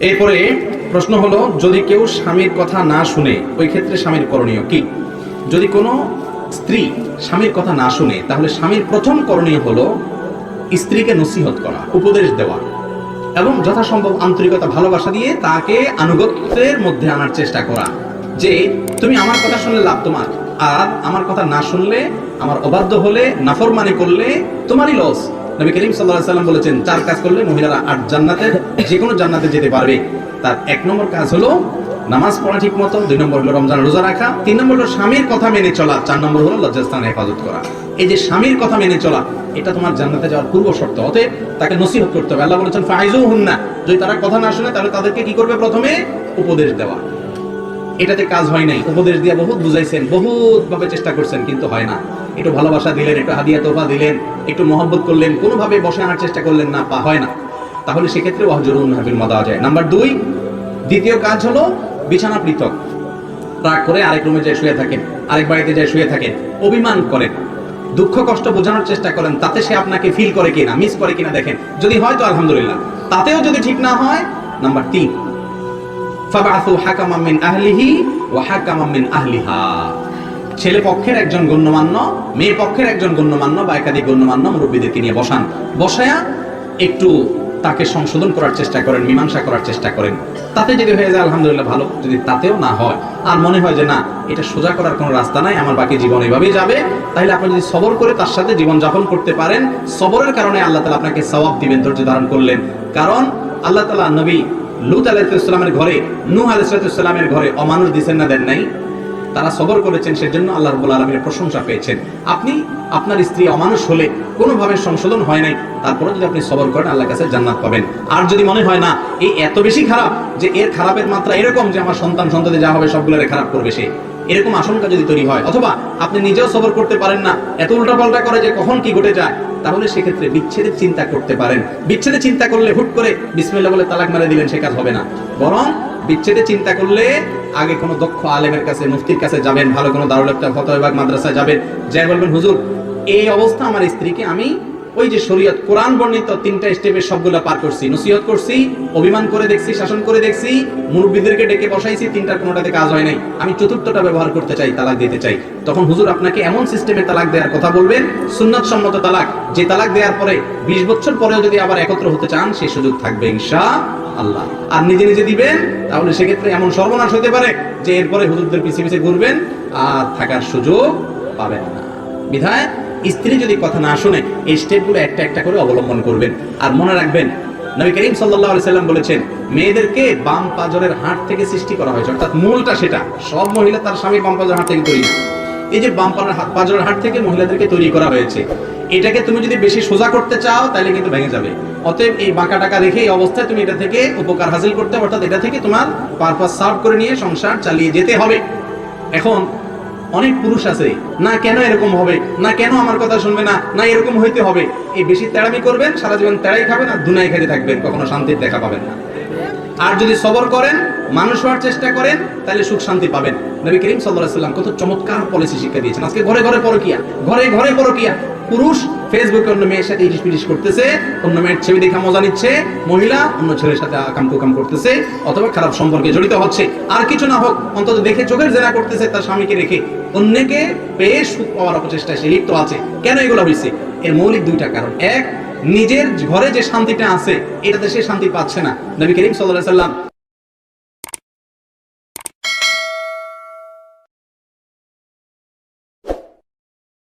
এরপরে প্রশ্ন হলো, যদি কেউ স্বামীর কথা না শুনে ওই ক্ষেত্রে স্বামীর করণীয় কি? যদি কোনো স্ত্রী স্বামীর কথা না শুনে, তাহলে স্বামীর প্রথম করণীয় হলো স্ত্রীকে নসিহত করা, উপদেশ দেওয়া এবং যথাসম্ভব আন্তরিকতা ভালোবাসা দিয়ে তাকে আনুগত্যের মধ্যে আনার চেষ্টা করা, যে তুমি আমার কথা শুনলে লাভ তোমার, আর আমার কথা না শুনলে, আমার অবাধ্য হলে, নাফরমানি করলে তোমারই লস। নবী করিম সাল্লাল্লাহু আলাইহি ওয়াসাল্লাম বলেছেন, 4 কাজ করলে মহিলারা 8 জান্নাতের যে কোনো জান্নাতে যেতে পারবে। তার 1 নম্বর কাজ হলো নামাজ পড়া ঠিক মতো, 2 নম্বর হলো রমজান রোজা রাখা, 3 নম্বর হলো স্বামীর কথা মেনে চলা, 4 নম্বর হলো লজ্জাস্থানের হেফাজত করা। এই যে স্বামীর কথা মেনে চলা, এটা তোমার জান্নাতে যাওয়ার পূর্ব শর্ত। অতএব তাকে নসিহত করতে হবে। আল্লাহ বলেছেন ফাইজুহুন্না, যদি তারা কথা না শুনে তাহলে তাদেরকে কি করবে? প্রথমে উপদেশ দেওয়া। এটাতে কাজ হয় নাই, উপদেশ দিয়ে বহুত বুঝাইছেন, বহুত ভাবে চেষ্টা করছেন, কিন্তু হয় না। একটু ভালোবাসা দিলেন, একটু হাদিয়া তোফা দিলেন, একটু মহব্বত করলেন, কোনোভাবে বসে আনার চেষ্টা করলেন না, হয় না। তাহলে সেক্ষেত্রে ওয়াহজুরুহুন্না ফিল মাদাজি। নাম্বার 2, দ্বিতীয় কাজ হলো বিছানা পৃথক। রাগ করে আরেক রুমে যায় শুয়ে থাকেন, আরেক বাড়িতে যায় শুয়ে থাকেন, অভিমান করেন, দুঃখ কষ্ট বোঝানোর চেষ্টা করেন, তাতে সে আপনাকে ফিল করে কিনা, মিস করে কিনা দেখেন। যদি হয় তো আলহামদুলিল্লাহ, তাতেও যদি ঠিক না হয়, নাম্বার 3, ফাবআসু হাকামান মিন আহলিহি ওয়া হাকামান মিন আহলিহা। ছেলে পক্ষের একজন গণ্যমান্য, মেয়ে পক্ষের একজন গণ্যমান্য বা একাধিক গণ্যমান্য মুরব্বিদেরকে নিয়ে বসান, বসায়া একটু তাকে সংশোধন করার চেষ্টা করেন, মীমাংসা করার চেষ্টা করেন। তাতে যদি হয়ে যায় আলহামদুলিল্লাহ ভালো, যদি তাতেও না হয় আর মনে হয় যে না, এটা সোজা করার কোনো রাস্তা নাই, আমার বাকি জীবন এভাবেই যাবে, তাহলে আপনি যদি সবর করে তার সাথে জীবন যাপন করতে পারেন, সবরের কারণে আল্লাহ তাআলা আপনাকে সওয়াব দিবেন, ধৈর্য ধারণ করলেন। কারণ আল্লাহ তাআলা নবী লূত আলাইহিস সালামের ঘরে, নূহ আলাইহিস সালামের ঘরে অমানুষ দিছেন না, দেন নাই? তারা সবর করেছেন, সেজন্য আল্লাহ রাব্বুল আলামিনের প্রশংসা পেয়েছেন। আপনি আপনার স্ত্রী অমানুষ হলে, কোনোভাবে সংশোধন হয় নাই, তারপরে যদি আপনি সবর করেন, আল্লাহর কাছে জান্নাত পাবেন। আর যদি মনে হয় না এই এত বেশি খারাপ যে এর খারাপের মাত্রা এরকম যে আমার সন্তান সন্ততি যা হবে সবগুলো খারাপ করবে সে, এরকম আশঙ্কা যদি তৈরি হয়, অথবা আপনি নিজেও সবর করতে পারেন না, এত উল্টাপাল্টা করে যে কখন কি ঘটে যায়, তাহলে সেক্ষেত্রে বিচ্ছেদের চিন্তা করতে পারেন। বিচ্ছেদের চিন্তা করলে হুট করে বিসমিল্লাহ বলে তালাক মেরে দিলেন, সে কাজ হবে না। বরং বিচ্ছেদের চিন্তা করলে আগে কোনো দক্ষ আলেমের কাছে, মুফতির কাছে যাবেন, ভালো কোনো দারুল ইফতা ফতোয়া বিভাগ মাদ্রাসায় যাবেন, যাই বলবেন হুজুর এই অবস্থা আমার স্ত্রীকে আমি ওই যে শরীয়ত কোরআন বর্ণিত 3টা স্টেপের সবগুলা পার করছি, নসিহত করছি, অভিমান করে দেখছি, শাসন করে দেখছি, মুরব্বিদেরকে ডেকে বসাইছি, 3টার কোনোটাতে কাজ হয় নাই, আমি 4টা ব্যবহার করতে চাই, তালাক দিতে চাই। তখন হুজুর আপনাকে এমন সিস্টেমে তালাক দেওয়ার কথা বলবেন, সুন্নাত সম্মত তালাক, যে তালাক দেওয়ার পরে 20 বছর পরেও যদি আবার একত্র হতে চান, সেই সুযোগ থাকবে ইনশাআল্লাহ। আর নিজে নিজে দিবেন, তাহলে সেক্ষেত্রে এমন সর্বনাশ হতে পারে যে এরপরে হুজুরদের পিছে পিছে ঘুরবেন আর থাকার সুযোগ পাবেন না। বিধায় স্ত্রী যদি কথা না শুনে, এই স্টেপগুলো একটা একটা করে অবলম্বন করবেন। আর মনে রাখবেন, নবী করিম সাল্লাল্লাহু আলাইহি সাল্লাম বলেছেন, মেয়েদেরকে বাম পাজরের হাড় থেকে সৃষ্টি করা হয়েছে, অর্থাৎ মূলটা সেটা। সব মহিলা তার স্বামী বাম পাজরের হাড় থেকে তৈরি না, এই যে বাম পাজরের হাড় থেকে মহিলাদেরকে তৈরি করা হয়েছে। এটাকে তুমি যদি বেশি সোজা করতে চাও, তাহলে কিন্তু ভেঙে যাবে। অতএব এই বাঁকা টাকা রেখে এই অবস্থায় তুমি এটা থেকে উপকার হাসিল করতে, অর্থাৎ এটা থেকে তোমার পারপাস সার্ভ করে নিয়ে সংসার চালিয়ে যেতে হবে। এখন অনেক পুরুষ আছে, না কেন এরকম হবে, না কেন আমার কথা শুনবে না, না এরকম হইতে হবে, এই বেশি তেড়ামি করবেন, সারা জীবন তেড়াই খাবেন আর দুনাই খেতে থাকবেন, কখনো শান্তির দেখা পাবেন না। আর যদি সবর করেন, মানুষ হওয়ার চেষ্টা করেন, তাহলে সুখ শান্তি পাবেন। নবী করিম সাল্লাল্লাহু আলাইহি ওয়াসাল্লাম কত চমৎকার পলিসি শিক্ষা দিয়েছেন। আজকে ঘরে ঘরে পরকিয়া, ঘরে ঘরে পরকিয়া। পুরুষ ফেসবুকে অন্য মেয়ের সাথে ইটিস পিটিস করতেছে, অন্য মেয়ের ছবি দেখা মজা নিচ্ছে, মহিলা অন্য ছেলের সাথে কাম করতেছে, অথবা খারাপ সম্পর্কে জড়িত হচ্ছে। আর কিছু না হোক, অন্তত দেখে চোখের জেনা করতেছে, তার স্বামীকে রেখে অন্যকে পেয়ে সুখ পাওয়ার অপচেষ্টায় সে লিপ্ত আছে। কেন এগুলো হয়েছে? এর মৌলিক 2টা কারণ। এক, নিজের ঘরে যে শান্তিটা আছে, এটাতে সে শান্তি পাচ্ছে না। নবী করিম সাল্লাল্লাহু আলাইহি ওয়াসাল্লাম